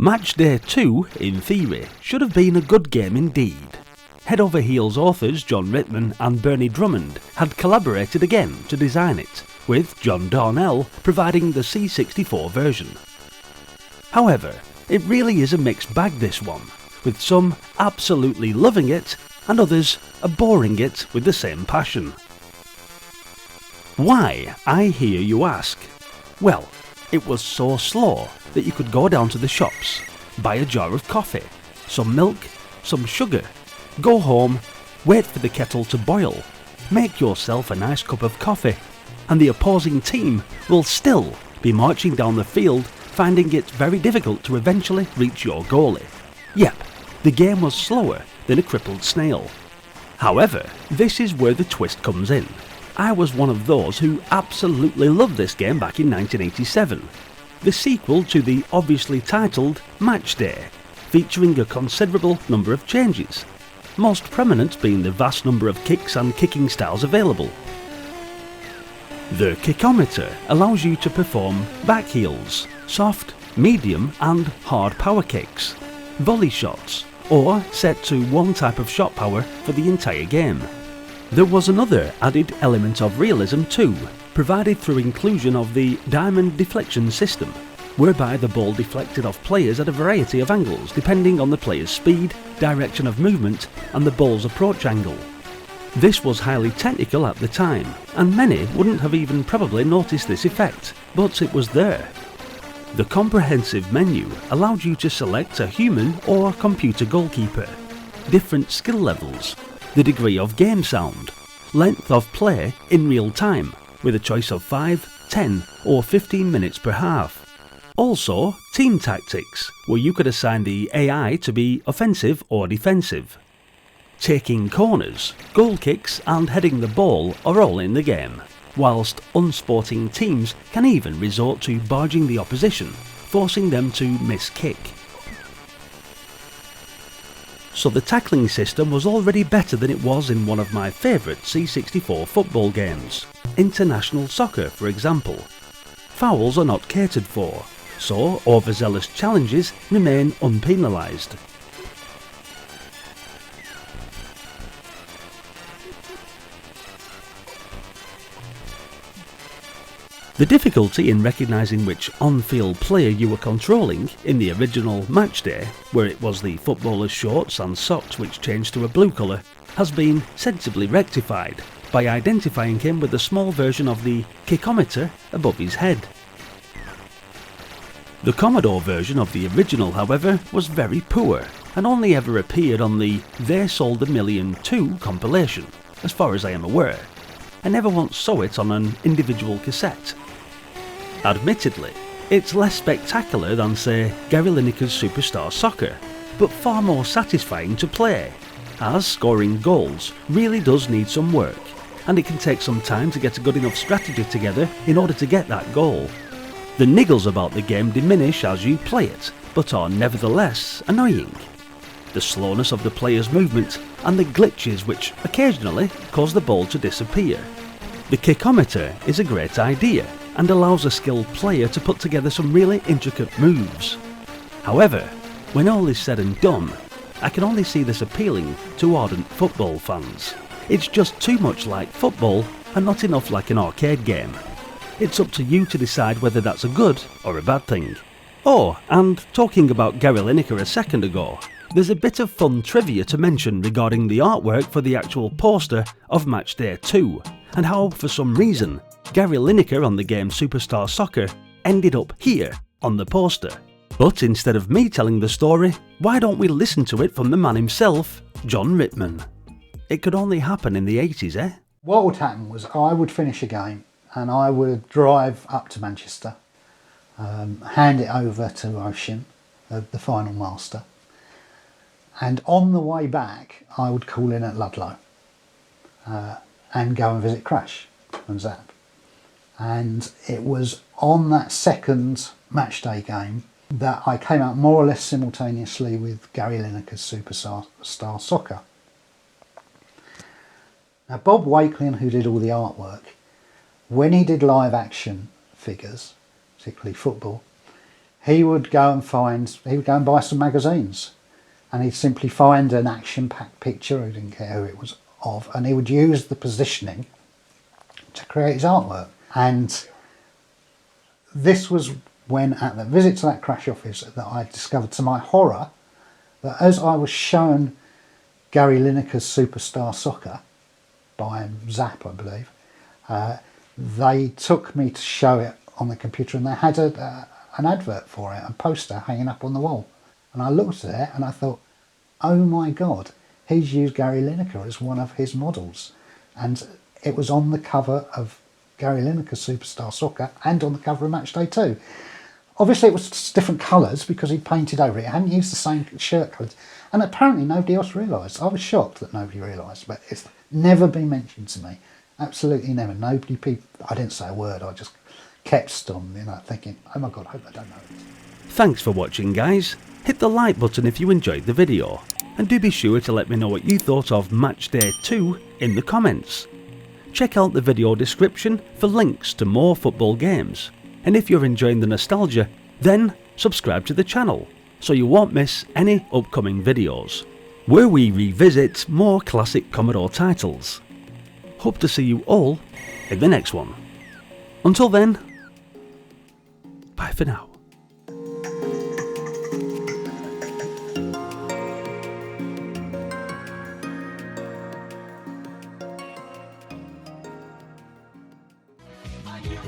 Matchday 2, in theory, should have been a good game indeed. Head Over Heels authors John Rittman and Bernie Drummond had collaborated again to design it, with John Darnell providing the C64 version. However, it really is a mixed bag, this one, with some absolutely loving it and others abhorring it with the same passion. Why, I hear you ask? Well, it was so slow that you could go down to the shops, buy a jar of coffee, some milk, some sugar, go home, wait for the kettle to boil, make yourself a nice cup of coffee, and the opposing team will still be marching down the field, finding it very difficult to eventually reach your goalie. Yep, the game was slower than a crippled snail. However, this is where the twist comes in. I was one of those who absolutely loved this game back in 1987, the sequel to the obviously titled Matchday, featuring a considerable number of changes, most prominent being the vast number of kicks and kicking styles available. The kickometer allows you to perform back heels, soft, medium and hard power kicks, volley shots, or set to one type of shot power for the entire game. There was another added element of realism too, provided through inclusion of the Diamond Deflection System, whereby the ball deflected off players at a variety of angles depending on the player's speed, direction of movement and the ball's approach angle. This was highly technical at the time, and many wouldn't have even probably noticed this effect, but it was there. The comprehensive menu allowed you to select a human or computer goalkeeper, different skill levels, the degree of game sound, length of play in real time, with a choice of 5, 10 or 15 minutes per half. Also, team tactics, where you could assign the AI to be offensive or defensive. Taking corners, goal kicks and heading the ball are all in the game, whilst unsporting teams can even resort to barging the opposition, forcing them to miss kick. So the tackling system was already better than it was in one of my favourite C64 football games, International Soccer for example. Fouls are not catered for, so overzealous challenges remain unpenalised. The difficulty in recognising which on-field player you were controlling in the original Matchday, where it was the footballer's shorts and socks which changed to a blue colour, has been sensibly rectified by identifying him with a small version of the kickometer above his head. The Commodore version of the original, however, was very poor and only ever appeared on the They Sold a Million 2 compilation, as far as I am aware. I never once saw it on an individual cassette. Admittedly, it's less spectacular than, say, Gary Lineker's Superstar Soccer, but far more satisfying to play, as scoring goals really does need some work, and it can take some time to get a good enough strategy together in order to get that goal. The niggles about the game diminish as you play it, but are nevertheless annoying. The slowness of the player's movement and the glitches which occasionally cause the ball to disappear. The kickometer is a great idea and allows a skilled player to put together some really intricate moves. However, when all is said and done, I can only see this appealing to ardent football fans. It's just too much like football and not enough like an arcade game. It's up to you to decide whether that's a good or a bad thing. Oh, and talking about Gary Lineker a second ago, there's a bit of fun trivia to mention regarding the artwork for the actual poster of Matchday 2, and how for some reason Gary Lineker on the game Superstar Soccer ended up here on the poster. But instead of me telling the story, why don't we listen to it from the man himself, John Rittman? It could only happen in the 80s, eh? What would happen was I would finish a game and I would drive up to Manchester, hand it over to Ocean, the final master, and on the way back I would call in at Ludlow and go and visit Crash and Zap. And it was on that second Matchday game that I came out more or less simultaneously with Gary Lineker's Superstar Soccer. Now Bob Wakelin, who did all the artwork, when he did live action figures, particularly football, he would go and buy some magazines, and he'd simply find an action-packed picture, he didn't care who it was of, and he would use the positioning to create his artwork. And this was when, at the visit to that crash office, that I discovered, to my horror, that as I was shown Gary Lineker's Superstar Soccer by Zap, I believe, they took me to show it on the computer, and they had an advert for it, a poster hanging up on the wall. And I looked at it and I thought, oh my God, he's used Gary Lineker as one of his models. And it was on the cover of Gary Lineker's Superstar Soccer and on the cover of Matchday 2. Obviously it was just different colours because he'd painted over it. It hadn't used the same shirt colours. And apparently nobody else realised. I was shocked that nobody realised, but it's never been mentioned to me. Absolutely never. I didn't say a word, I just kept stum, thinking, oh my God, I hope I don't know it. Thanks for watching, guys. Hit the like button if you enjoyed the video, and do be sure to let me know what you thought of Matchday 2 in the comments. Check out the video description for links to more football games, and if you're enjoying the nostalgia, then subscribe to the channel so you won't miss any upcoming videos, where we revisit more classic Commodore titles. Hope to see you all in the next one. Until then, bye for now. Are you